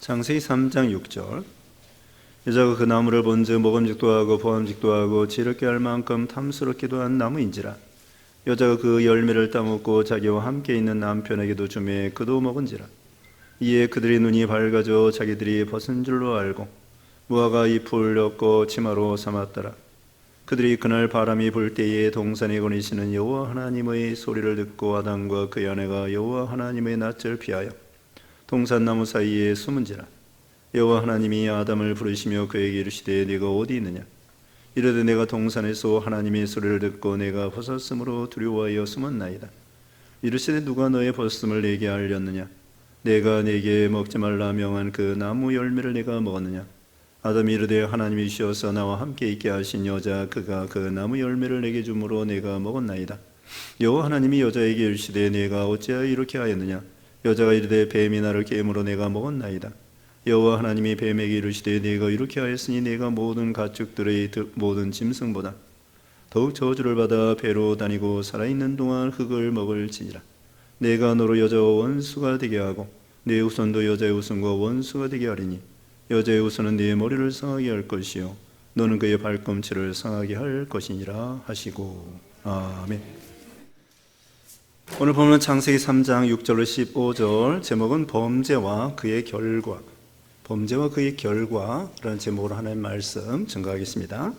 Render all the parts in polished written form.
창세기 3장 6절. 여자가 그 나무를 본즉 먹음직도 하고 보암직도 하고 지럽게 할 만큼 탐스럽기도 한 나무인지라. 여자가 그 열매를 따먹고 자기와 함께 있는 남편에게도 주매 그도 먹은지라. 이에 그들의 눈이 밝아져 자기들이 벗은 줄로 알고 무화과 잎을 엮고 치마로 삼았더라. 그들이 그날 바람이 불 때에 동산에 거니시는 여호와 하나님의 소리를 듣고 아담과 그의 아내가 여호와 하나님의 낯을 피하여 동산나무 사이에 숨은지라. 여호와 하나님이 아담을 부르시며 그에게 이르시되 네가 어디 있느냐. 이르되 내가 동산에서 하나님의 소리를 듣고 내가 벗었으므로 두려워하여 숨었나이다. 이르시되 누가 너의 벗음을 내게 알렸느냐. 내가 네게 먹지 말라 명한 그 나무 열매를 내가 먹었느냐. 아담이 이르되 하나님이시어서 나와 함께 있게 하신 여자 그가 그 나무 열매를 내게 주므로 내가 먹었나이다. 여호와 하나님이 여자에게 이르시되 내가 어찌하여 이렇게 하였느냐. 여자가 이르되 뱀이 나를 깨므로 내가 먹었나이다. 여호와 하나님이 뱀에게 이르시되 네가 이렇게 하였으니 네가 모든 가축들의 모든 짐승보다 더욱 저주를 받아 배로 다니고 살아있는 동안 흙을 먹을지니라. 내가 너로 여자와 원수가 되게 하고 네 후손도 여자의 후손과 원수가 되게 하리니 여자의 후손은 네 머리를 상하게 할 것이요 너는 그의 발꿈치를 상하게 할 것이니라 하시고. 아멘. 오늘 보면 창세기 3장 6절로 15절, 제목은 범죄와 그의 결과, 범죄와 그의 결과라는 제목으로 하나님 말씀 증거하겠습니다.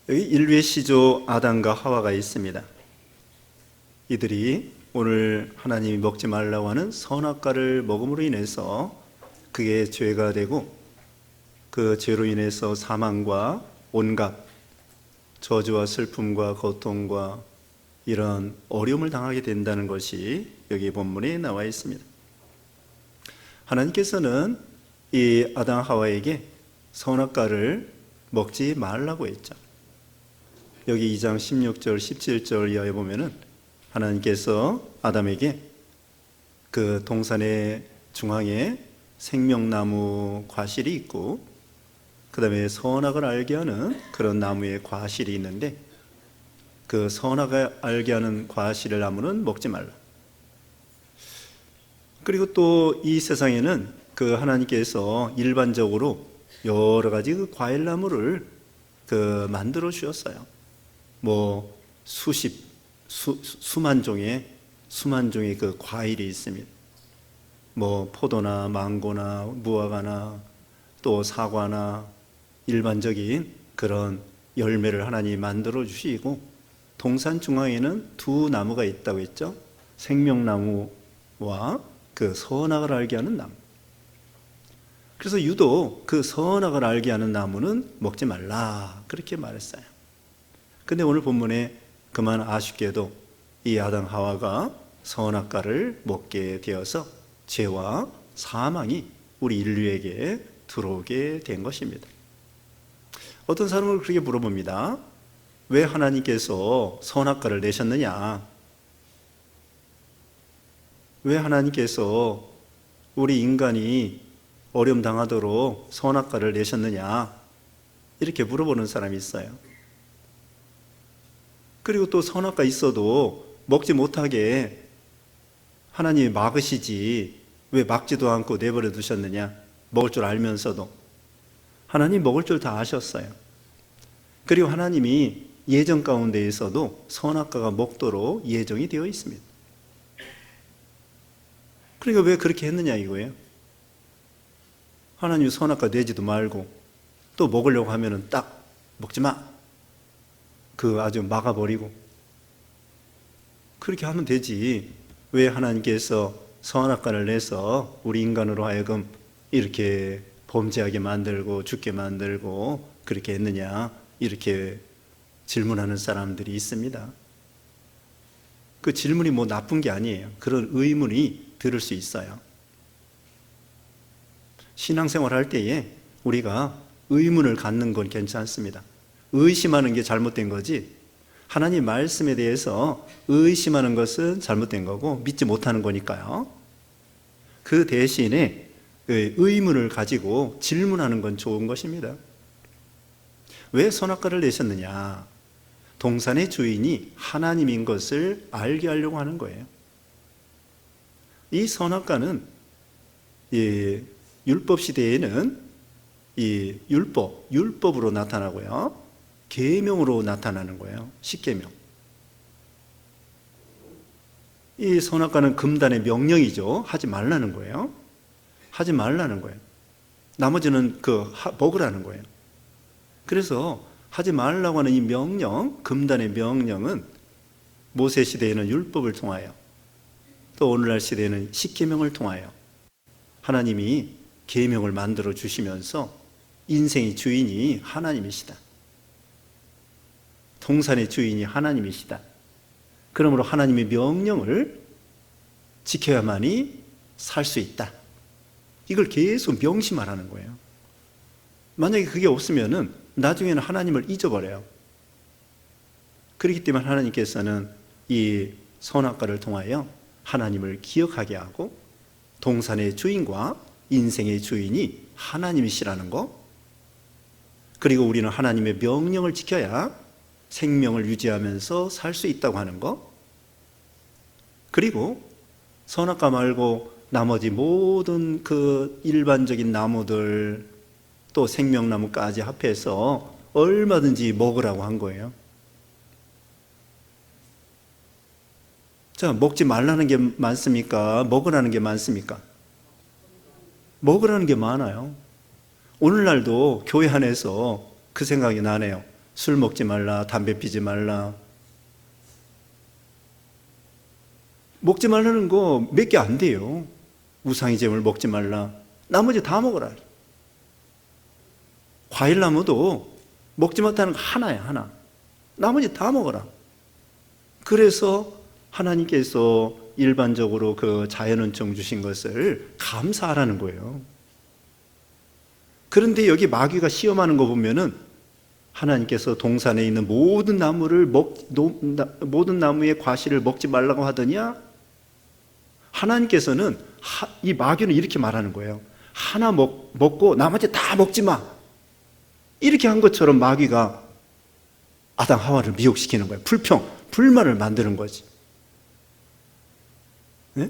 여기 인류의 시조 아담과 하와가 있습니다. 이들이 오늘 하나님이 먹지 말라고 하는 선악과를 먹음으로 인해서 그게 죄가 되고 그 죄로 인해서 사망과 온갖 저주와 슬픔과 고통과 이런 어려움을 당하게 된다는 것이 여기 본문에 나와 있습니다. 하나님께서는 이 아담 하와에게 선악과를 먹지 말라고 했죠. 여기 2장 16절 17절 이하에 보면은 하나님께서 아담에게 그 동산의 중앙에 생명나무 과실이 있고 그 다음에 선악을 알게 하는 그런 나무의 과실이 있는데 그 선악을 알게 하는 과실의 나무는 먹지 말라. 그리고 또 이 세상에는 그 하나님께서 일반적으로 여러 가지 그 과일나무를 만들어 주셨어요. 뭐 수만 종의 그 과일이 있습니다. 뭐 포도나 망고나 무화과나 또 사과나 일반적인 그런 열매를 하나님이 만들어 주시고 동산 중앙에는 두 나무가 있다고 했죠. 생명나무와 그 선악을 알게 하는 나무. 그래서 유독 그 선악을 알게 하는 나무는 먹지 말라 그렇게 말했어요. 근데 오늘 본문에 그만 아쉽게도 이 아담 하와가 선악과를 먹게 되어서 죄와 사망이 우리 인류에게 들어오게 된 것입니다. 어떤 사람은 그렇게 물어봅니다. 왜 하나님께서 선악과를 내셨느냐? 왜 하나님께서 우리 인간이 어려움 당하도록 선악과를 내셨느냐? 이렇게 물어보는 사람이 있어요. 그리고 또 선악과 있어도 먹지 못하게 하나님이 막으시지 왜 막지도 않고 내버려 두셨느냐? 먹을 줄 알면서도. 하나님 먹을 줄 다 아셨어요. 그리고 하나님이 예정 가운데에서도 선악과가 먹도록 예정이 되어 있습니다. 그러니까 왜 그렇게 했느냐 이거예요. 하나님이 선악과 내지도 말고 또 먹으려고 하면은 딱 먹지 마. 아주 막아버리고 그렇게 하면 되지. 왜 하나님께서 선악과를 내서 우리 인간으로 하여금 이렇게 범죄하게 만들고 죽게 만들고 그렇게 했느냐 이렇게 질문하는 사람들이 있습니다. 그 질문이 뭐 나쁜 게 아니에요. 그런 의문이 들을 수 있어요. 신앙생활 할 때에 우리가 의문을 갖는 건 괜찮습니다. 의심하는 게 잘못된 거지 하나님 말씀에 대해서 의심하는 것은 잘못된 거고 믿지 못하는 거니까요. 그 대신에 의문을 가지고 질문하는 건 좋은 것입니다. 왜 선악과를 내셨느냐? 동산의 주인이 하나님인 것을 알게 하려고 하는 거예요. 이 선악과는 이 율법 시대에는 이 율법으로 나타나고요. 계명으로 나타나는 거예요. 십계명. 이 선악과는 금단의 명령이죠. 하지 말라는 거예요. 하지 말라는 거예요. 나머지는 먹으라는 거예요. 그래서 하지 말라고 하는 이 명령, 금단의 명령은 모세 시대에는 율법을 통하여, 또 오늘날 시대에는 십계명을 통하여 하나님이 계명을 만들어 주시면서 인생의 주인이 하나님이시다. 동산의 주인이 하나님이시다. 그러므로 하나님의 명령을 지켜야만이 살 수 있다. 이걸 계속 명심하라는 거예요. 만약에 그게 없으면은 나중에는 하나님을 잊어버려요. 그렇기 때문에 하나님께서는 이 선악과를 통하여 하나님을 기억하게 하고 동산의 주인과 인생의 주인이 하나님이시라는 거, 그리고 우리는 하나님의 명령을 지켜야 생명을 유지하면서 살 수 있다고 하는 거, 그리고 선악과 말고 나머지 모든 그 일반적인 나무들 또 생명나무까지 합해서 얼마든지 먹으라고 한 거예요. 자, 먹지 말라는 게 많습니까? 먹으라는 게 많습니까? 먹으라는 게 많아요. 오늘날도 교회 안에서 그 생각이 나네요. 술 먹지 말라, 담배 피지 말라. 먹지 말라는 거 몇 개 안 돼요. 우상의 제물 먹지 말라. 나머지 다 먹어라. 과일나무도 먹지 못하는 거 하나야, 하나. 나머지 다 먹어라. 그래서 하나님께서 일반적으로 그 자연은총 주신 것을 감사하라는 거예요. 그런데 여기 마귀가 시험하는 거 보면은 하나님께서 동산에 있는 모든 나무의 과실을 먹지 말라고 하더냐? 하나님께서는 이 마귀는 이렇게 말하는 거예요. 하나 먹고 나머지 다 먹지 마. 이렇게 한 것처럼 마귀가 아담 하와를 미혹시키는 거예요. 불만을 만드는 거지. 네?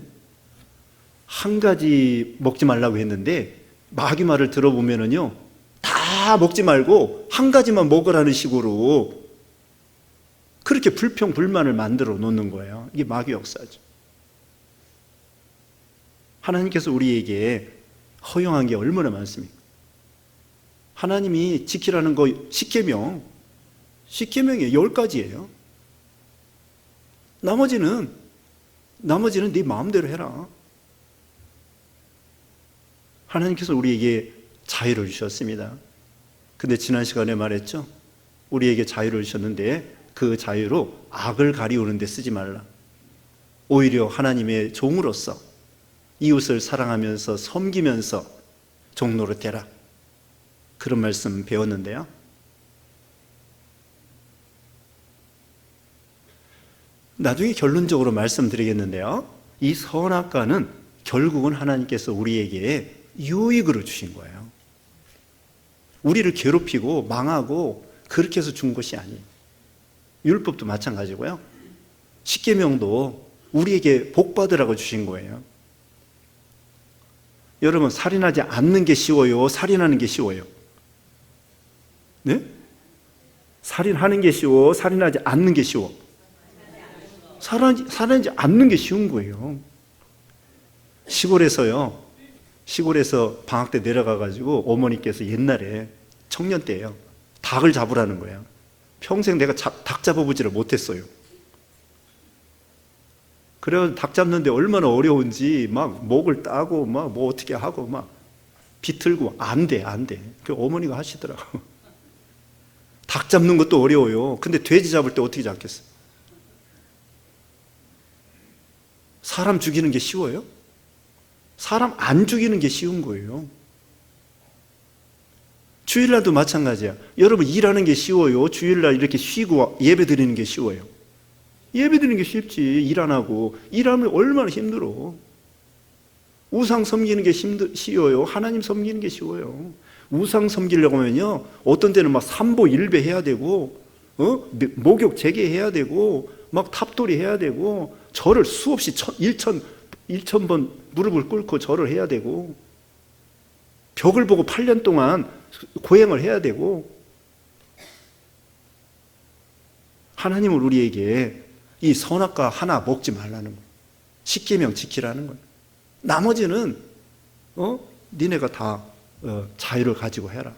한 가지 먹지 말라고 했는데 마귀 말을 들어보면은요, 다 먹지 말고 한 가지만 먹으라는 식으로 그렇게 불만을 만들어 놓는 거예요. 이게 마귀 역사죠. 하나님께서 우리에게 허용한 게 얼마나 많습니까? 하나님이 지키라는 거 십계명이에요. 10가지예요. 나머지는 네 마음대로 해라. 하나님께서 우리에게 자유를 주셨습니다. 근데 지난 시간에 말했죠. 우리에게 자유를 주셨는데 그 자유로 악을 가리우는 데 쓰지 말라. 오히려 하나님의 종으로서 이웃을 사랑하면서 섬기면서 종로로 되라. 그런 말씀 배웠는데요. 나중에 결론적으로 말씀드리겠는데요. 이 선악과는 결국은 하나님께서 우리에게 유익으로 주신 거예요. 우리를 괴롭히고 망하고 그렇게 해서 준 것이 아니에요. 율법도 마찬가지고요. 십계명도 우리에게 복 받으라고 주신 거예요. 여러분, 살인하지 않는 게 쉬워요? 살인하는 게 쉬워요? 네? 살인하는 게 쉬워? 살인하지 않는 게 쉬워? 살인하지 않는 게 쉬운 거예요. 시골에서 방학 때 내려가가지고 어머니께서 옛날에 청년 때예요. 닭을 잡으라는 거예요. 평생 내가 닭 잡아보지를 못했어요. 그래서 닭 잡는데 얼마나 어려운지 막 목을 따고 막 뭐 어떻게 하고 막 비틀고 안 돼. 그 어머니가 하시더라고. 닭 잡는 것도 어려워요. 근데 돼지 잡을 때 어떻게 잡겠어? 사람 죽이는 게 쉬워요? 사람 안 죽이는 게 쉬운 거예요. 주일날도 마찬가지야. 여러분, 일하는 게 쉬워요? 주일날 이렇게 쉬고 예배 드리는 게 쉬워요? 예배 드리는 게 쉽지. 일 안 하고. 일하면 얼마나 힘들어. 우상 섬기는 게 쉬워요? 하나님 섬기는 게 쉬워요? 우상 섬기려고 하면요, 어떤 때는 막 삼보 일배 해야 되고, 목욕 재개해야 되고, 막 탑돌이 해야 되고, 절을 수없이 1,000번 무릎을 꿇고 절을 해야 되고, 벽을 보고 8년 동안 고행을 해야 되고, 하나님은 우리에게 이 선악과 하나 먹지 말라는 거예요. 십계명 지키라는 거예요. 나머지는 니네가 다 자유를 가지고 해라.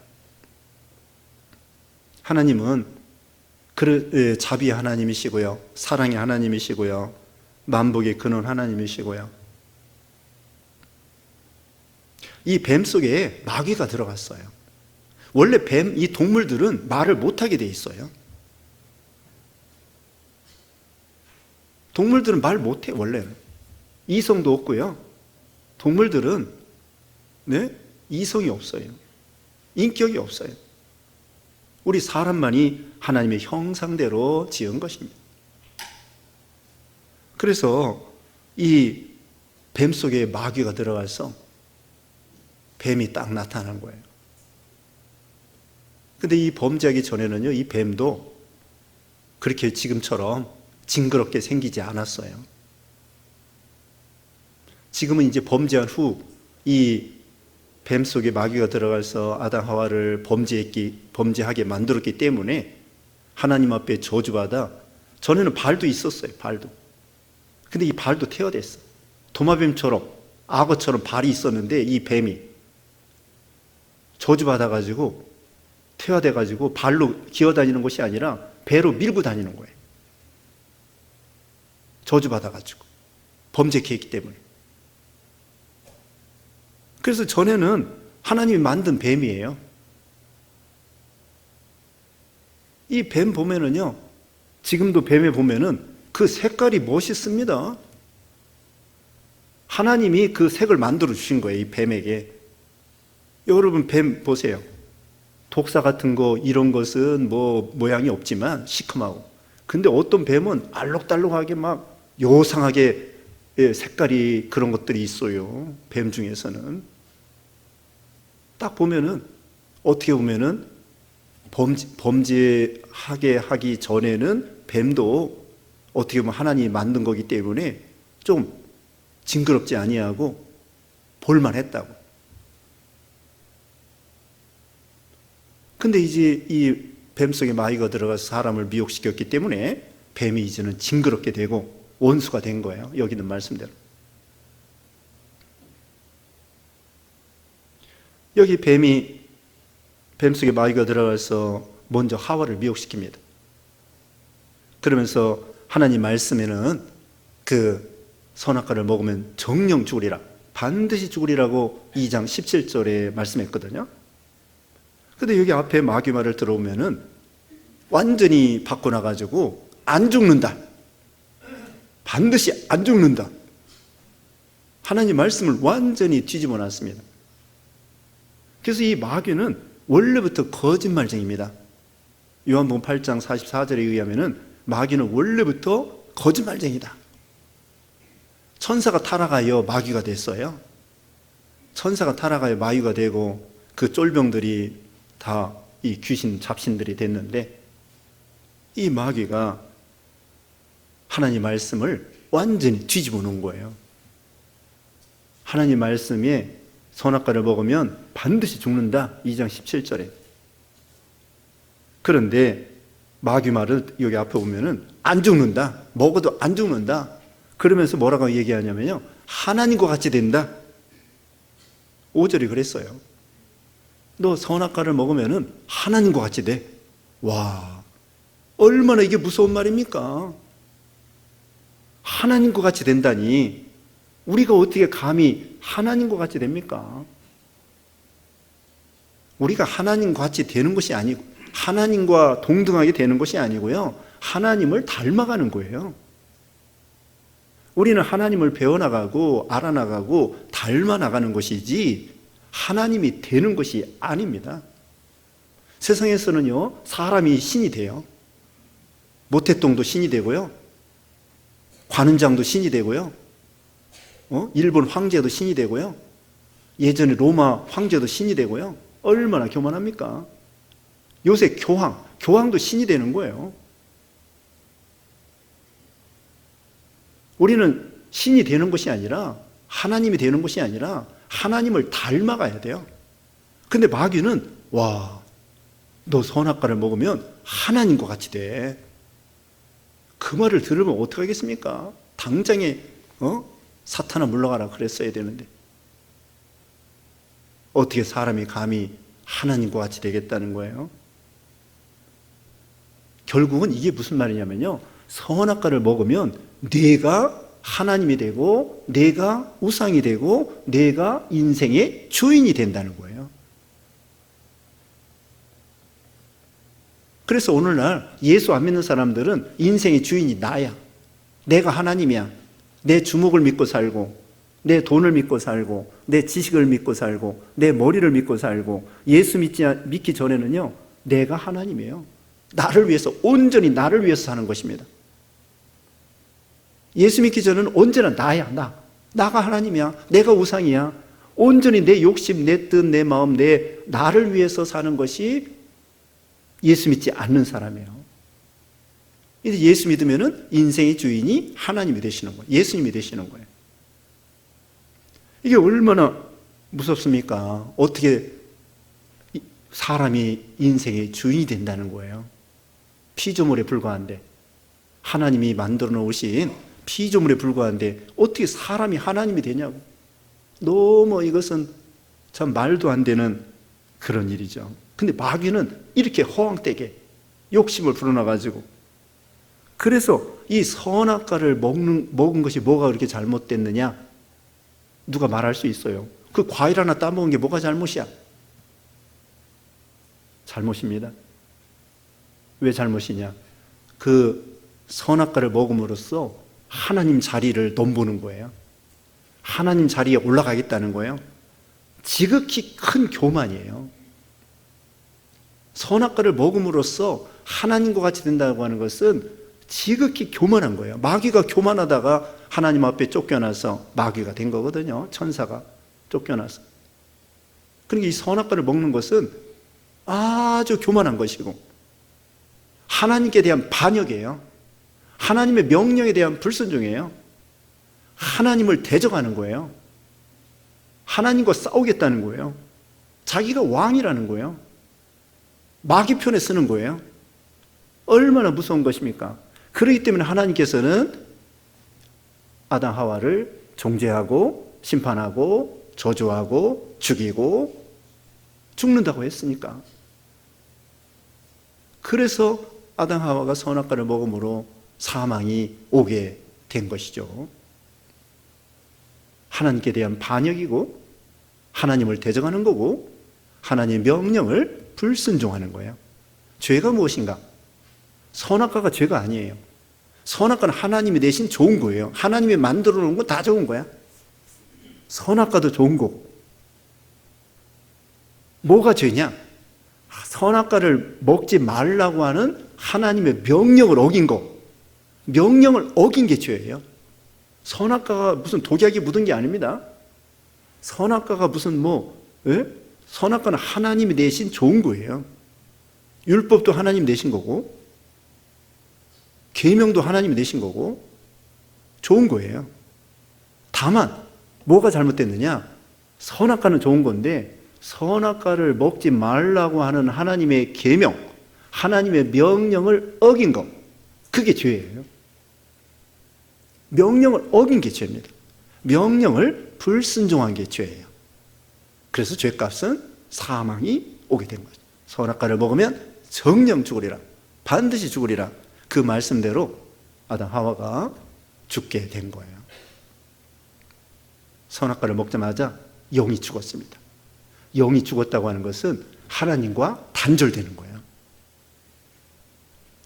하나님은 자비의 하나님이시고요, 사랑의 하나님이시고요, 만복의 근원 하나님이시고요. 이 뱀 속에 마귀가 들어갔어요. 원래 이 동물들은 말을 못하게 돼 있어요. 동물들은 말 못해, 원래는. 이성도 없고요. 동물들은 이성이 없어요. 인격이 없어요. 우리 사람만이 하나님의 형상대로 지은 것입니다. 그래서 이 뱀 속에 마귀가 들어가서 뱀이 딱 나타난 거예요. 근데 이 범죄하기 전에는요, 이 뱀도 그렇게 지금처럼 징그럽게 생기지 않았어요. 지금은 이제 범죄한 후 이 뱀 속에 마귀가 들어가서 아담 하와를 범죄하게 만들었기 때문에 하나님 앞에 저주받아, 전에는 발도 있었어요, 발도. 근데 이 발도 태워댔어. 도마뱀처럼, 악어처럼 발이 있었는데 이 뱀이 저주받아가지고 태워돼가지고 발로 기어다니는 것이 아니라 배로 밀고 다니는 거예요. 저주받아가지고 범죄케 했기 때문에. 그래서 전에는 하나님이 만든 뱀이에요. 이 뱀 보면은요, 지금도 뱀에 보면은 그 색깔이 멋있습니다. 하나님이 그 색을 만들어 주신 거예요, 이 뱀에게. 여러분 뱀 보세요. 독사 같은 거 이런 것은 뭐 모양이 없지만 시큼하고, 근데 어떤 뱀은 알록달록하게 막 요상하게 색깔이 그런 것들이 있어요. 뱀 중에서는 딱 보면은, 어떻게 보면은 범죄하게 하기 전에는 뱀도 어떻게 보면 하나님이 만든 거기 때문에 좀 징그럽지 아니하고 볼만했다고. 근데 이제 이 뱀 속에 마귀가 들어가서 사람을 미혹시켰기 때문에 뱀이 이제는 징그럽게 되고 원수가 된 거예요. 여기 있는 말씀대로. 여기 뱀 속에 마귀가 들어가서 먼저 하와를 미혹시킵니다. 그러면서 하나님 말씀에는 그 선악과를 먹으면 정령 죽으리라, 반드시 죽으리라고 2장 17절에 말씀했거든요. 근데 여기 앞에 마귀 말을 들어오면은 완전히 바꿔놔가지고 안 죽는다, 반드시 안 죽는다, 하나님 말씀을 완전히 뒤집어 놨습니다. 그래서 이 마귀는 원래부터 거짓말쟁이입니다. 요한복음 8장 44절에 의하면은 마귀는 원래부터 거짓말쟁이다. 천사가 타락하여 마귀가 됐어요. 천사가 타락하여 마귀가 되고 그 쫄병들이 다 이 귀신 잡신들이 됐는데, 이 마귀가 하나님 말씀을 완전히 뒤집어 놓은 거예요. 하나님 말씀에 선악과를 먹으면 반드시 죽는다, 2장 17절에. 그런데 마귀 말을 여기 앞에 보면은 안 죽는다, 먹어도 안 죽는다, 그러면서 뭐라고 얘기하냐면요, 하나님과 같이 된다. 5절이 그랬어요. 너 선악과를 먹으면은 하나님과 같이 돼. 와, 얼마나 이게 무서운 말입니까? 하나님과 같이 된다니, 우리가 어떻게 감히 하나님과 같이 됩니까? 우리가 하나님과 같이 되는 것이 아니고, 하나님과 동등하게 되는 것이 아니고요, 하나님을 닮아가는 거예요. 우리는 하나님을 배워나가고 알아나가고 닮아나가는 것이지 하나님이 되는 것이 아닙니다. 세상에서는요, 사람이 신이 돼요. 모태똥도 신이 되고요, 관원장도 신이 되고요, 일본 황제도 신이 되고요, 예전에 로마 황제도 신이 되고요. 얼마나 교만합니까? 요새 교황도 신이 되는 거예요. 우리는 신이 되는 것이 아니라, 하나님이 되는 것이 아니라 하나님을 닮아가야 돼요. 근데 마귀는 와, 너 선악과를 먹으면 하나님과 같이 돼. 그 말을 들으면 어떻게 하겠습니까? 당장에 사탄아 물러가라 그랬어야 되는데 어떻게 사람이 감히 하나님과 같이 되겠다는 거예요? 결국은 이게 무슨 말이냐면요, 선악과를 먹으면 내가 하나님이 되고 내가 우상이 되고 내가 인생의 주인이 된다는 거예요. 그래서 오늘날 예수 안 믿는 사람들은 인생의 주인이 나야, 내가 하나님이야, 내 주먹을 믿고 살고 내 돈을 믿고 살고 내 지식을 믿고 살고 내 머리를 믿고 살고, 예수 믿기 전에는요 내가 하나님이에요. 나를 위해서, 온전히 나를 위해서 사는 것입니다. 예수 믿기 전에는 언제나 나야. 나가 하나님이야, 내가 우상이야. 온전히 내 욕심, 내 뜻, 내 마음, 나를 위해서 사는 것이 예수 믿지 않는 사람이에요. 이제 예수 믿으면은 인생의 주인이 하나님이 되시는 거예요. 예수님이 되시는 거예요. 이게 얼마나 무섭습니까? 어떻게 사람이 인생의 주인이 된다는 거예요. 피조물에 불과한데, 하나님이 만들어 놓으신 피조물에 불과한데 어떻게 사람이 하나님이 되냐고. 너무 이것은 참 말도 안 되는 그런 일이죠. 근데 마귀는 이렇게 허황되게 욕심을 불어넣어가지고, 그래서 이 선악과를 먹은 것이 뭐가 그렇게 잘못됐느냐? 누가 말할 수 있어요? 그 과일 하나 따먹은 게 뭐가 잘못이야? 잘못입니다. 왜 잘못이냐? 그 선악과를 먹음으로써 하나님 자리를 넘보는 거예요. 하나님 자리에 올라가겠다는 거예요. 지극히 큰 교만이에요. 선악과를 먹음으로써 하나님과 같이 된다고 하는 것은 지극히 교만한 거예요. 마귀가 교만하다가 하나님 앞에 쫓겨나서 마귀가 된 거거든요. 천사가 쫓겨나서. 그러니까 이 선악과를 먹는 것은 아주 교만한 것이고, 하나님께 대한 반역이에요. 하나님의 명령에 대한 불순종이에요. 하나님을 대적하는 거예요. 하나님과 싸우겠다는 거예요. 자기가 왕이라는 거예요. 마귀 편에 쓰는 거예요. 얼마나 무서운 것입니까? 그렇기 때문에 하나님께서는 아담 하와를 정죄하고 심판하고 저주하고 죽이고 죽는다고 했으니까. 그래서 아담 하와가 선악과를 먹음으로 사망이 오게 된 것이죠. 하나님께 대한 반역이고, 하나님을 대적하는 거고, 하나님의 명령을 불순종하는 거예요. 죄가 무엇인가? 선악과가 죄가 아니에요. 선악과는 하나님이 내신 좋은 거예요. 하나님이 만들어 놓은 건 다 좋은 거야. 선악과도 좋은 거고. 뭐가 죄냐? 선악과를 먹지 말라고 하는 하나님의 명령을 어긴 거. 명령을 어긴 게 죄예요. 선악과가 무슨 독약이 묻은 게 아닙니다. 선악과가 무슨 선악과는 하나님이 내신 좋은 거예요. 율법도 하나님이 내신 거고, 계명도 하나님이 내신 거고, 좋은 거예요. 다만 뭐가 잘못됐느냐? 선악과는 좋은 건데 선악과를 먹지 말라고 하는 하나님의 계명, 하나님의 명령을 어긴 것, 그게 죄예요. 명령을 어긴 게 죄입니다. 명령을 불순종한 게 죄예요. 그래서 죄값은 사망이 오게 된 거죠. 선악과를 먹으면 정령 죽으리라, 반드시 죽으리라, 그 말씀대로 아담 하와가 죽게 된 거예요. 선악과를 먹자마자 영이 죽었습니다. 영이 죽었다고 하는 것은 하나님과 단절되는 거예요.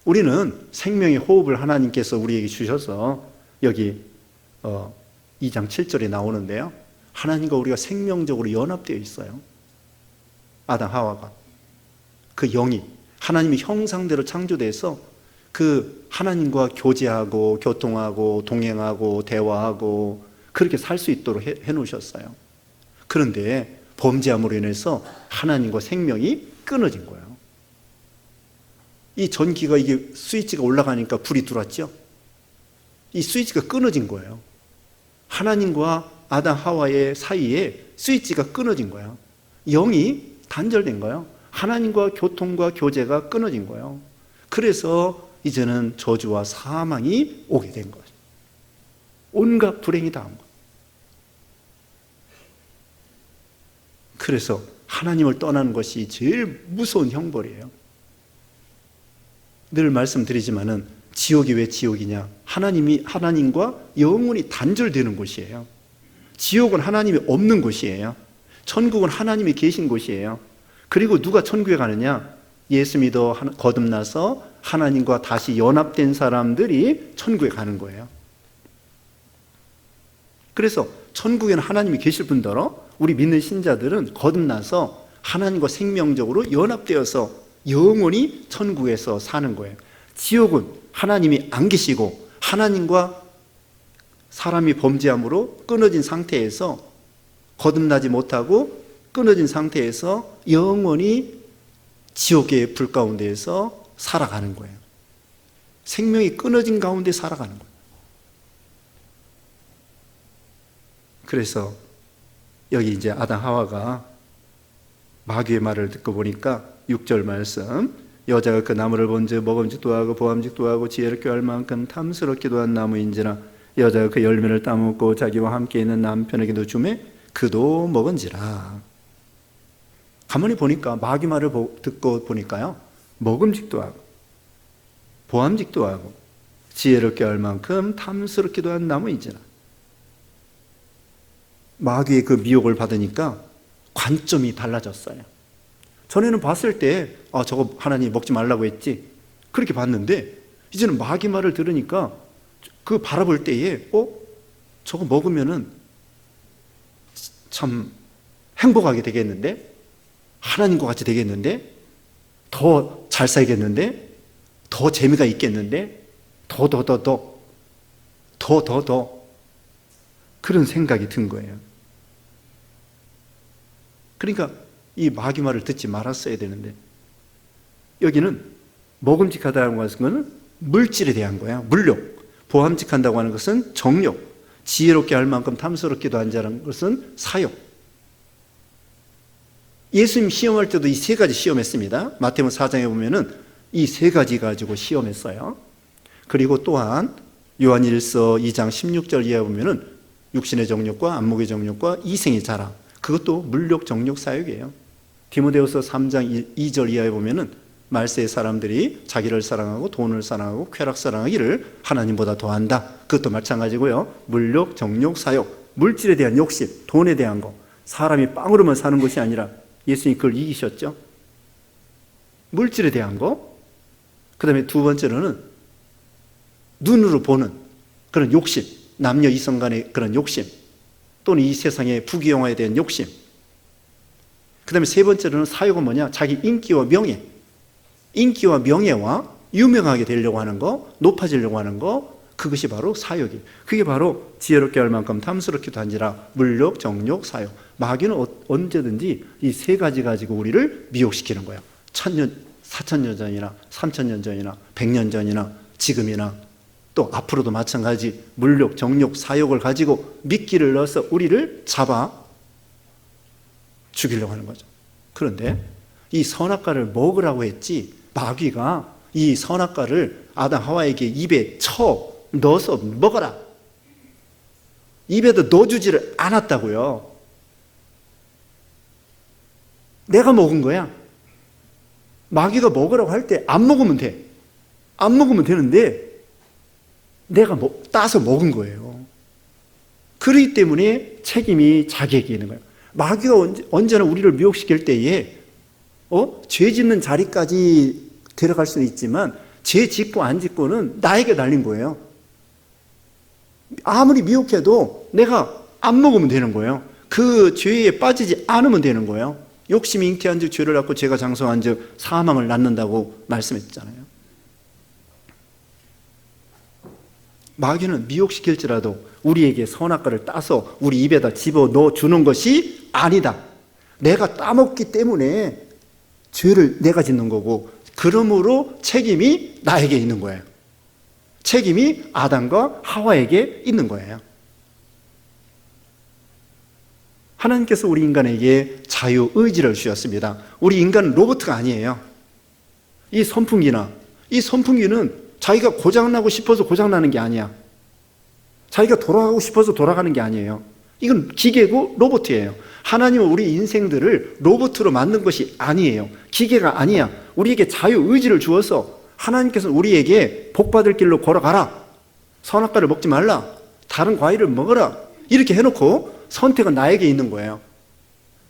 우리는 생명의 호흡을 하나님께서 우리에게 주셔서, 여기 2장 7절에 나오는데요, 하나님과 우리가 생명적으로 연합되어 있어요. 아담 하와가, 그 영이 하나님의 형상대로 창조돼서 그 하나님과 교제하고 교통하고 동행하고 대화하고 그렇게 살 수 있도록 해놓으셨어요. 그런데 범죄함으로 인해서 하나님과 생명이 끊어진 거예요. 이 전기가, 이게 스위치가 올라가니까 불이 들어왔죠. 이 스위치가 끊어진 거예요. 하나님과 아담 하와의 사이에 스위치가 끊어진 거예요. 영이 단절된 거예요. 하나님과 교통과 교제가 끊어진 거예요. 그래서 이제는 저주와 사망이 오게 된 거죠. 온갖 불행이 당한 거예요. 그래서 하나님을 떠나는 것이 제일 무서운 형벌이에요. 늘 말씀드리지만은 지옥이 왜 지옥이냐? 하나님과 영원히 단절되는 곳이에요. 지옥은 하나님이 없는 곳이에요. 천국은 하나님이 계신 곳이에요. 그리고 누가 천국에 가느냐? 예수 믿어 거듭나서 하나님과 다시 연합된 사람들이 천국에 가는 거예요. 그래서 천국에는 하나님이 계실 뿐더러 우리 믿는 신자들은 거듭나서 하나님과 생명적으로 연합되어서 영원히 천국에서 사는 거예요. 지옥은 하나님이 안 계시고 하나님과 사람이 범죄함으로 끊어진 상태에서 거듭나지 못하고 끊어진 상태에서 영원히 지옥의 불 가운데에서 살아가는 거예요. 생명이 끊어진 가운데 살아가는 거예요. 그래서 여기 이제 아담 하와가 마귀의 말을 듣고 보니까 6절 말씀, 여자가 그 나무를 본즉 먹음직도 하고 보암직도 하고 지혜를 꾀할 만큼 탐스럽기도 한 나무인지라 여자가 그 열매를 따먹고 자기와 함께 있는 남편에게도 주매 그도 먹은지라. 가만히 보니까 마귀 말을 듣고 보니까요, 먹음직도 하고 보암직도 하고 지혜를 꾀할 만큼 탐스럽기도 한 나무인지라. 마귀의 그 미혹을 받으니까 관점이 달라졌어요. 전에는 봤을 때 저거 하나님 먹지 말라고 했지 그렇게 봤는데 이제는 마귀 말을 들으니까 그 바라볼 때에 저거 먹으면은 참 행복하게 되겠는데, 하나님과 같이 되겠는데, 더 잘 살겠는데, 더 재미가 있겠는데, 더 그런 생각이 든 거예요. 그러니까 이 마귀 말을 듣지 말았어야 되는데, 여기는 먹음직하다는 것은 물질에 대한 거야. 물욕. 보암직한다고 하는 것은 정욕. 지혜롭게 할 만큼 탐스럽기도 한 자라는 것은 사욕. 예수님 시험할 때도 이 세 가지 시험했습니다. 마태복음 4장에 보면은 이 세 가지 가지고 시험했어요. 그리고 또한 요한일서 2장 16절 이하에 보면은 육신의 정욕과 안목의 정욕과 이생의 자랑, 그것도 물욕, 정욕, 사욕이에요. 디모데후서 3장 2절 이하에 보면은 말세의 사람들이 자기를 사랑하고 돈을 사랑하고 쾌락 사랑하기를 하나님보다 더한다. 그것도 마찬가지고요. 물욕, 정욕, 사욕, 물질에 대한 욕심, 돈에 대한 거. 사람이 빵으로만 사는 것이 아니라 예수님이 그걸 이기셨죠. 물질에 대한 거. 그 다음에 두 번째로는 눈으로 보는 그런 욕심, 남녀 이성 간의 그런 욕심, 또는 이 세상의 부귀영화에 대한 욕심. 그 다음에 세 번째로는 사욕은 뭐냐? 자기 인기와 명예. 인기와 명예와 유명하게 되려고 하는 거, 높아지려고 하는 거, 그것이 바로 사욕이에요. 그게 바로 지혜롭게 할 만큼 탐스럽기도 한지라 물욕, 정욕, 사욕. 마귀는 언제든지 이 세 가지 가지고 우리를 미혹시키는 거예요. 1000년, 4000년 전이나 3000년 전이나 100년 전이나 지금이나 또 앞으로도 마찬가지 물욕, 정욕, 사욕을 가지고 미끼를 넣어서 우리를 잡아 죽이려고 하는 거죠. 그런데 이 선악과를 먹으라고 했지, 마귀가 이 선악과를 아담 하와에게 입에 넣어서 먹어라, 입에도 넣어주지를 않았다고요. 내가 먹은 거야. 마귀가 먹으라고 할 때 안 먹으면 돼. 안 먹으면 되는데 내가 따서 먹은 거예요. 그렇기 때문에 책임이 자기에게 있는 거예요. 마귀가 언제나 우리를 미혹시킬 때에 죄 짓는 자리까지 데려갈 수는 있지만 죄 짓고 안 짓고는 나에게 달린 거예요. 아무리 미혹해도 내가 안 먹으면 되는 거예요. 그 죄에 빠지지 않으면 되는 거예요. 욕심이 잉태한 즉 죄를 낳고 죄가 장성한 즉 사망을 낳는다고 말씀했잖아요. 마귀는 미혹시킬지라도 우리에게 선악과를 따서 우리 입에다 집어넣어 주는 것이 아니다. 내가 따먹기 때문에 죄를 내가 짓는 거고, 그러므로 책임이 나에게 있는 거예요. 책임이 아담과 하와에게 있는 거예요. 하나님께서 우리 인간에게 자유의지를 주셨습니다. 우리 인간은 로봇가 아니에요. 이 선풍기는 자기가 고장나고 싶어서 고장나는 게 아니야. 자기가 돌아가고 싶어서 돌아가는 게 아니에요. 이건 기계고 로봇이에요. 하나님은 우리 인생들을 로봇으로 만든 것이 아니에요. 기계가 아니야. 우리에게 자유의지를 주어서 하나님께서 우리에게 복받을 길로 걸어가라. 선악과를 먹지 말라. 다른 과일을 먹어라. 이렇게 해놓고 선택은 나에게 있는 거예요.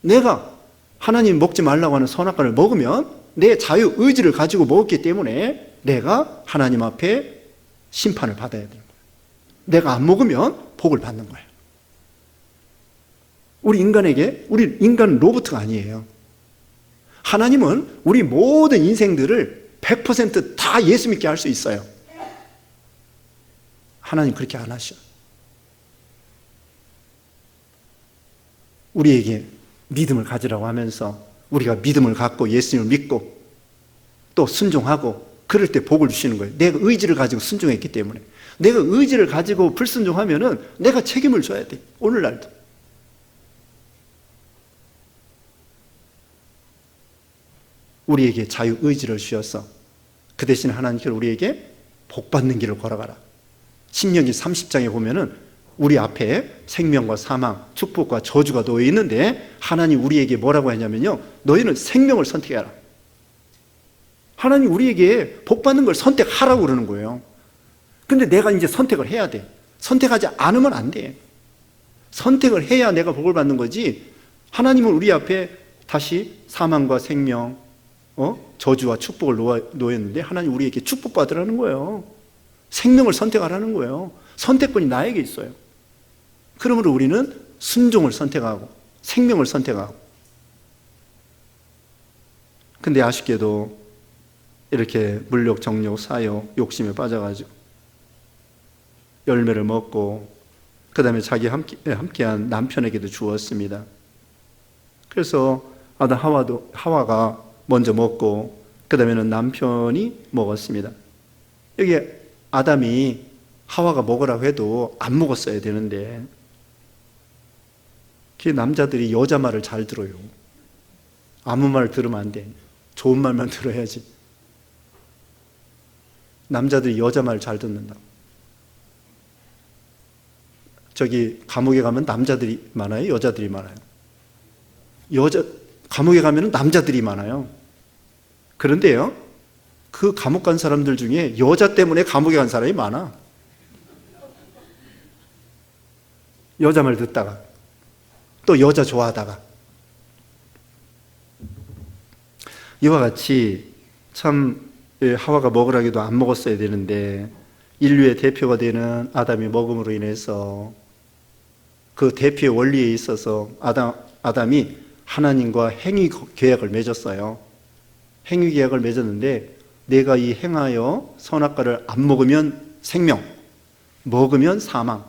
내가 하나님 먹지 말라고 하는 선악과를 먹으면 내 자유의지를 가지고 먹었기 때문에 내가 하나님 앞에 심판을 받아야 되는 거예요. 내가 안 먹으면 복을 받는 거예요. 우리 인간은 로봇가 아니에요. 하나님은 우리 모든 인생들을 100% 예수 믿게 할 수 있어요. 하나님 그렇게 안 하셔. 우리에게 믿음을 가지라고 하면서 우리가 믿음을 갖고 예수님을 믿고 또 순종하고 그럴 때 복을 주시는 거예요. 내가 의지를 가지고 순종했기 때문에. 내가 의지를 가지고 불순종하면은 내가 책임을 져야 돼. 오늘날도. 우리에게 자유의지를 주셔서 그 대신 하나님께서 우리에게 복받는 길을 걸어가라. 신명기 30장에 보면은 우리 앞에 생명과 사망, 축복과 저주가 놓여 있는데 하나님 우리에게 뭐라고 하냐면요. 너희는 생명을 선택해라. 하나님 우리에게 복받는 걸 선택하라고 그러는 거예요. 근데 내가 이제 선택을 해야 돼. 선택하지 않으면 안 돼. 선택을 해야 내가 복을 받는 거지. 하나님은 우리 앞에 다시 사망과 생명, 저주와 축복을 놓였는데 하나님 우리에게 축복받으라는 거예요. 생명을 선택하라는 거예요. 선택권이 나에게 있어요. 그러므로 우리는 순종을 선택하고 생명을 선택하고. 근데 아쉽게도 이렇게 물욕, 정욕, 사욕, 욕심에 빠져가지고 열매를 먹고 그 다음에 자기 함께한 남편에게도 주었습니다. 그래서 아담 하와가 먼저 먹고 그 다음에는 남편이 먹었습니다. 여기 아담이 하와가 먹으라고 해도 안 먹었어야 되는데 그 남자들이 여자 말을 잘 들어요. 아무 말 들으면 안 돼. 좋은 말만 들어야지. 남자들이 여자 말 잘 듣는다. 저기 감옥에 가면 남자들이 많아요? 여자들이 많아요? 감옥에 가면 남자들이 많아요. 그런데요, 그 감옥 간 사람들 중에 여자 때문에 감옥에 간 사람이 많아. 여자 말 듣다가 또 여자 좋아하다가. 이와 같이 참 하와가 먹으라 해도 안 먹었어야 되는데 인류의 대표가 되는 아담이 먹음으로 인해서 그 대표의 원리에 있어서 아담이 하나님과 행위 계약을 맺었어요. 행위 계약을 맺었는데 내가 이 행하여 선악과를 안 먹으면 생명, 먹으면 사망.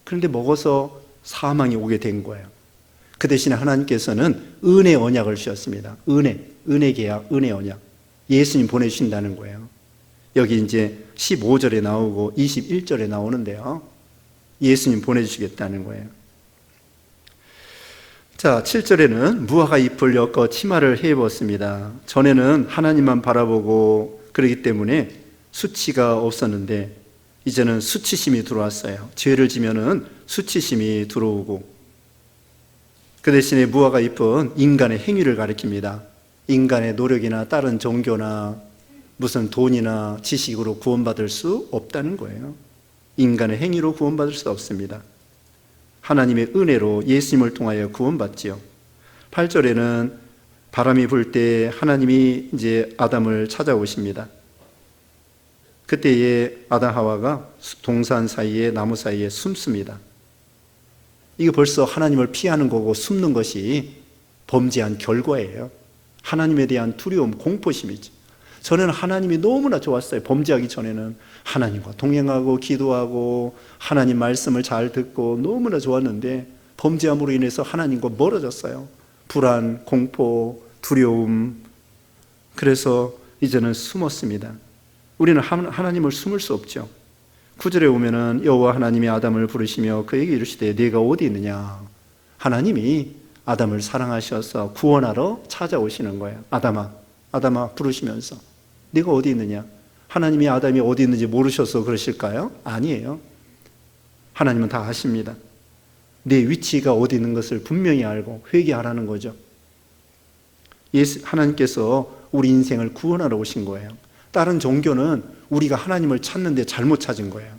그런데 먹어서 사망이 오게 된 거예요. 그 대신에 하나님께서는 은혜 언약을 주셨습니다. 은혜 계약, 은혜 언약. 예수님 보내주신다는 거예요. 여기 이제 15절에 나오고 21절에 나오는데요. 예수님 보내주시겠다는 거예요. 자, 7절에는 무화과 잎을 엮어 치마를 해 입었습니다. 전에는 하나님만 바라보고 그러기 때문에 수치가 없었는데 이제는 수치심이 들어왔어요. 죄를 지면은 수치심이 들어오고 그 대신에 무화과 잎은 인간의 행위를 가리킵니다. 인간의 노력이나 다른 종교나 무슨 돈이나 지식으로 구원받을 수 없다는 거예요. 인간의 행위로 구원받을 수 없습니다. 하나님의 은혜로 예수님을 통하여 구원받지요. 8절에는 바람이 불 때 하나님이 이제 아담을 찾아오십니다. 그때에 아담 하와가 동산 사이에 나무 사이에 숨습니다. 이거 벌써 하나님을 피하는 거고 숨는 것이 범죄한 결과예요. 하나님에 대한 두려움, 공포심이지. 저는 하나님이 너무나 좋았어요. 범죄하기 전에는 하나님과 동행하고 기도하고 하나님 말씀을 잘 듣고 너무나 좋았는데 범죄함으로 인해서 하나님과 멀어졌어요. 불안, 공포, 두려움. 그래서 이제는 숨었습니다. 우리는 하나님을 숨을 수 없죠. 9절에 오면은 여호와 하나님이 아담을 부르시며 그에게 이르시되 네가 어디 있느냐? 하나님이 아담을 사랑하셔서 구원하러 찾아오시는 거예요. 아담아, 아담아 부르시면서 네가 어디 있느냐? 하나님이 아담이 어디 있는지 모르셔서 그러실까요? 아니에요. 하나님은 다 아십니다. 내 위치가 어디 있는 것을 분명히 알고 회개하라는 거죠. 하나님께서 우리 인생을 구원하러 오신 거예요. 다른 종교는 우리가 하나님을 찾는데 잘못 찾은 거예요.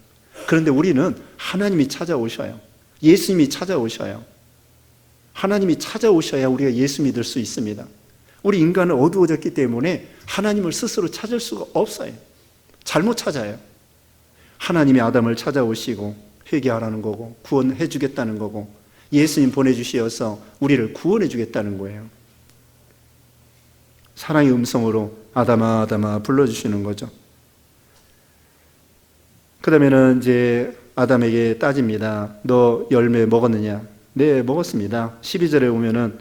그런데 우리는 하나님이 찾아오셔요. 예수님이 찾아오셔요. 하나님이 찾아오셔야 우리가 예수 믿을 수 있습니다. 우리 인간은 어두워졌기 때문에 하나님을 스스로 찾을 수가 없어요. 잘못 찾아요. 하나님이 아담을 찾아오시고 회개하라는 거고 구원해 주겠다는 거고 예수님 보내주시어서 우리를 구원해 주겠다는 거예요. 사랑의 음성으로 아담아 아담아 불러주시는 거죠. 그 다음에는 이제 아담에게 따집니다. 너 열매 먹었느냐? 네, 먹었습니다. 12절에 보면은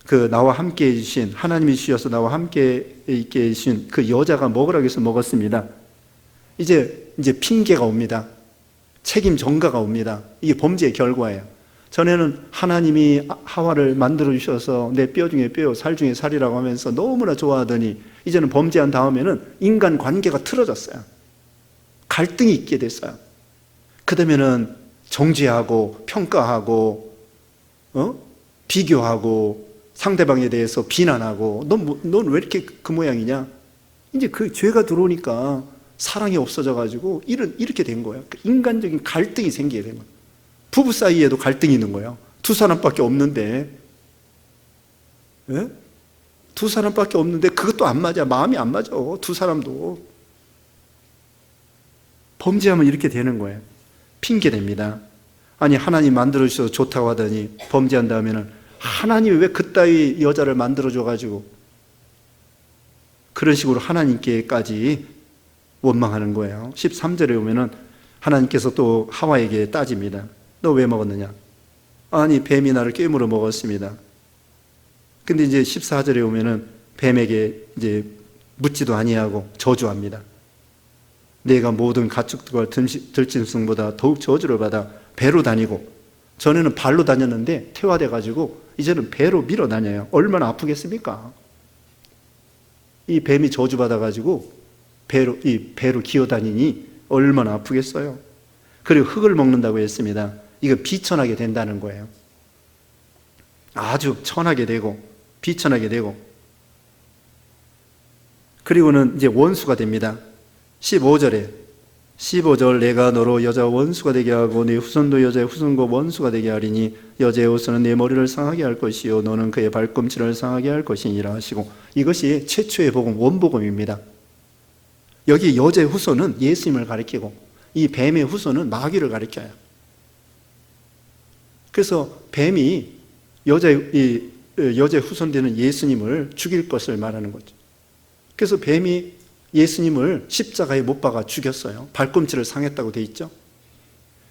그 나와 함께 해주신 하나님이 주셔서 나와 함께 있게 해주신 그 여자가 먹으라고 해서 먹었습니다. 이제 핑계가 옵니다. 책임 전가가 옵니다. 이게 범죄의 결과예요. 전에는 하나님이 하와를 만들어 주셔서 내 뼈 중에 뼈, 살 중에 살이라고 하면서 너무나 좋아하더니 이제는 범죄한 다음에는 인간 관계가 틀어졌어요. 갈등이 있게 됐어요. 그 다음에는 정죄하고 평가하고 비교하고 상대방에 대해서 비난하고 넌 왜 이렇게 그 모양이냐? 이제 그 죄가 들어오니까 사랑이 없어져가지고 이렇게 된 거예요. 인간적인 갈등이 생기게 된 거예요. 부부 사이에도 갈등이 있는 거예요. 두 사람밖에 없는데, 예? 두 사람밖에 없는데 그것도 안 맞아. 마음이 안 맞아. 두 사람도. 범죄하면 이렇게 되는 거예요. 핑계됩니다. 아니 하나님 만들어주셔서 좋다고 하더니 범죄한 다음에는 하나님이 왜 그따위 여자를 만들어줘가지고 그런 식으로 하나님께까지 원망하는 거예요. 13절에 보면은 하나님께서 또 하와에게 따집니다. 너 왜 먹었느냐? 아니 뱀이 나를 깨물어 먹었습니다. 근데 이제 14절에 보면은 뱀에게 이제 묻지도 아니하고 저주합니다. 내가 모든 가축들과 들짐승보다 더욱 저주를 받아 배로 다니고, 전에는 발로 다녔는데 태화돼 가지고 이제는 배로 밀어 다녀요. 얼마나 아프겠습니까? 이 뱀이 저주받아 가지고 배로 기어 다니니 얼마나 아프겠어요. 그리고 흙을 먹는다고 했습니다. 이거 비천하게 된다는 거예요. 아주 천하게 되고 비천하게 되고, 그리고는 이제 원수가 됩니다. 15절 내가 너로 여자 원수가 되게 하고 네 후손도 여자의 후손과 원수가 되게 하리니 여자의 후손은 네 머리를 상하게 할 것이요 너는 그의 발꿈치를 상하게 할 것이니라 하시고, 이것이 최초의 복음 원복음입니다. 여기 여자의 후손은 예수님을 가리키고 이 뱀의 후손은 마귀를 가리켜요. 그래서 뱀이 여자의 후손 되는 예수님을 죽일 것을 말하는 거죠. 그래서 뱀이 예수님을 십자가에 못 박아 죽였어요. 발꿈치를 상했다고 돼 있죠.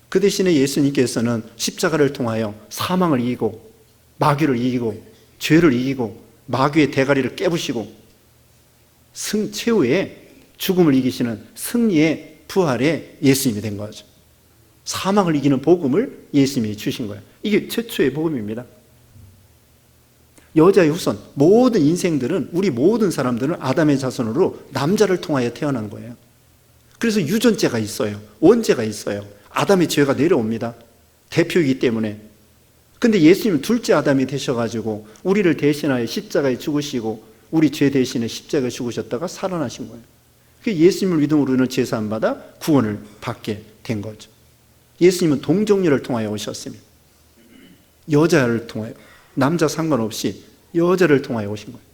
그 대신에 예수님께서는 십자가를 통하여 사망을 이기고 마귀를 이기고 죄를 이기고 마귀의 대가리를 깨부시고 최후의 죽음을 이기시는 승리의 부활의 예수님이 된 거죠. 사망을 이기는 복음을 예수님이 주신 거예요. 이게 최초의 복음입니다. 여자의 후손, 모든 인생들은, 우리 모든 사람들은 아담의 자손으로 남자를 통하여 태어난 거예요. 그래서 유전자가 있어요. 원죄가 있어요. 아담의 죄가 내려옵니다. 대표이기 때문에. 근데 예수님은 둘째 아담이 되셔가지고 우리를 대신하여 십자가에 죽으시고 우리 죄 대신에 십자가에 죽으셨다가 살아나신 거예요. 예수님을 믿음으로 우리는 제사함 받아 구원을 받게 된 거죠. 예수님은 동정녀를 통하여 오셨습니다. 여자를 통하여, 남자 상관없이 여자를 통하여 오신 거예요.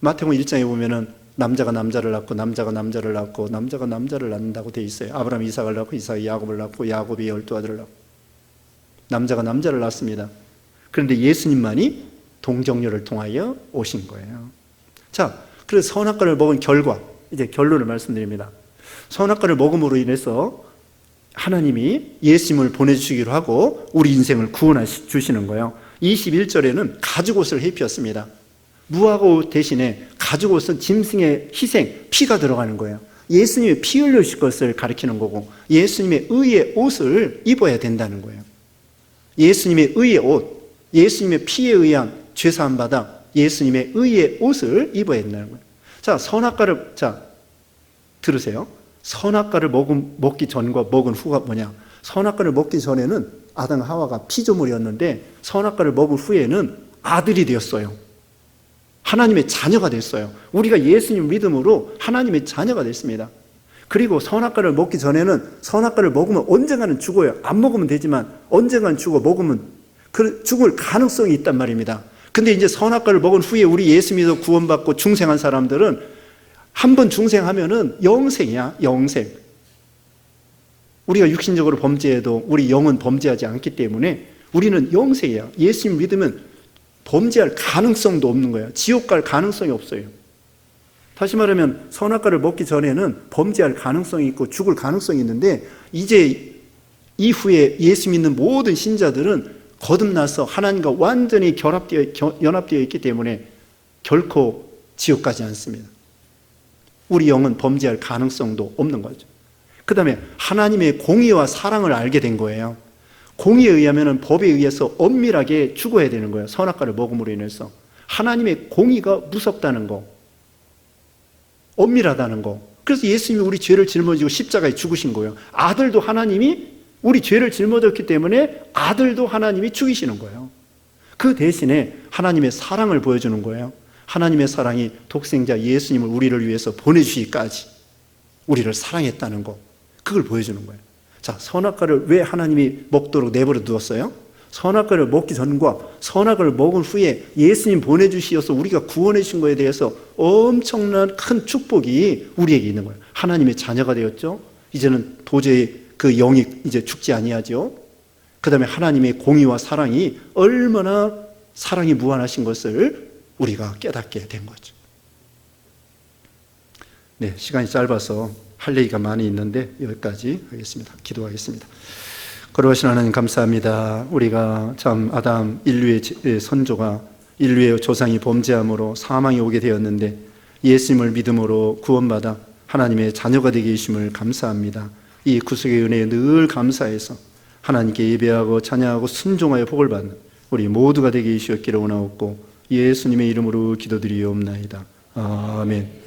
마태복음 1장에 보면은 남자가 남자를 낳고 남자가 남자를 낳고 남자가 남자를 낳는다고 되어 있어요. 아브라함이 이삭을 낳고 이삭이 야곱을 낳고 야곱이 12아들을 낳고 남자가 남자를 낳습니다. 그런데 예수님만이 동정녀를 통하여 오신 거예요. 자, 그래서 선악과를 먹은 결과, 이제 결론을 말씀드립니다. 선악과를 먹음으로 인해서 하나님이 예수님을 보내주시기로 하고 우리 인생을 구원해 주시는 거예요. 21절에는 가죽옷을 입혔습니다. 무화과 대신에 가죽옷은 짐승의 희생, 피가 들어가는 거예요. 예수님의 피 흘려주실 것을 가리키는 거고 예수님의 의의 옷을 입어야 된다는 거예요. 예수님의 의의 옷, 예수님의 피에 의한 죄사함 받아 예수님의 의의 옷을 입어야 된다는 거예요. 자, 선악과를 들으세요. 선악과를 먹기 전과 먹은 후가 뭐냐? 선악과를 먹기 전에는 아담 하와가 피조물이었는데 선악과를 먹은 후에는 아들이 되었어요. 하나님의 자녀가 됐어요. 우리가 예수님 믿음으로 하나님의 자녀가 됐습니다. 그리고 선악과를 먹기 전에는 선악과를 먹으면 언젠가는 죽어요. 안 먹으면 되지만 언젠가는 먹으면 죽을 가능성이 있단 말입니다. 근데 이제 선악과를 먹은 후에 우리 예수 믿어 구원받고 중생한 사람들은 한 번 중생하면은 영생이야, 영생. 우리가 육신적으로 범죄해도 우리 영은 범죄하지 않기 때문에 우리는 영생이야. 예수님 믿으면 범죄할 가능성도 없는 거야. 지옥 갈 가능성이 없어요. 다시 말하면 선악과를 먹기 전에는 범죄할 가능성이 있고 죽을 가능성이 있는데 이제 이후에 예수 믿는 모든 신자들은 거듭나서 하나님과 완전히 연합되어 있기 때문에 결코 지옥 가지 않습니다. 우리 영은 범죄할 가능성도 없는 거죠. 그 다음에 하나님의 공의와 사랑을 알게 된 거예요. 공의에 의하면 법에 의해서 엄밀하게 죽어야 되는 거예요. 선악과를 먹음으로 인해서. 하나님의 공의가 무섭다는 거, 엄밀하다는 거. 그래서 예수님이 우리 죄를 짊어지고 십자가에 죽으신 거예요. 아들도 하나님이 우리 죄를 짊어졌기 때문에 아들도 하나님이 죽이시는 거예요. 그 대신에 하나님의 사랑을 보여주는 거예요. 하나님의 사랑이 독생자 예수님을 우리를 위해서 보내주시기까지 우리를 사랑했다는 거, 그걸 보여주는 거예요. 자, 선악과를 왜 하나님이 먹도록 내버려 두었어요? 선악과를 먹기 전과 선악과를 먹은 후에 예수님 보내주시어서 우리가 구원해 주신 것에 대해서 엄청난 큰 축복이 우리에게 있는 거예요. 하나님의 자녀가 되었죠. 이제는 도저히 그 영이 이제 죽지 아니하죠. 그 다음에 하나님의 공의와 사랑이 얼마나 사랑이 무한하신 것을 우리가 깨닫게 된 거죠. 네, 시간이 짧아서 할 얘기가 많이 있는데 여기까지 하겠습니다. 기도하겠습니다. 거룩하신 하나님 감사합니다. 우리가 참 아담 인류의 선조가 인류의 조상이 범죄함으로 사망이 오게 되었는데 예수님을 믿음으로 구원받아 하나님의 자녀가 되게 해주심을 감사합니다. 이 구속의 은혜에 늘 감사해서 하나님께 예배하고 찬양하고 순종하여 복을 받는 우리 모두가 되게 해주셨기를 원하옵고 예수님의 이름으로 기도드리옵나이다. 아멘.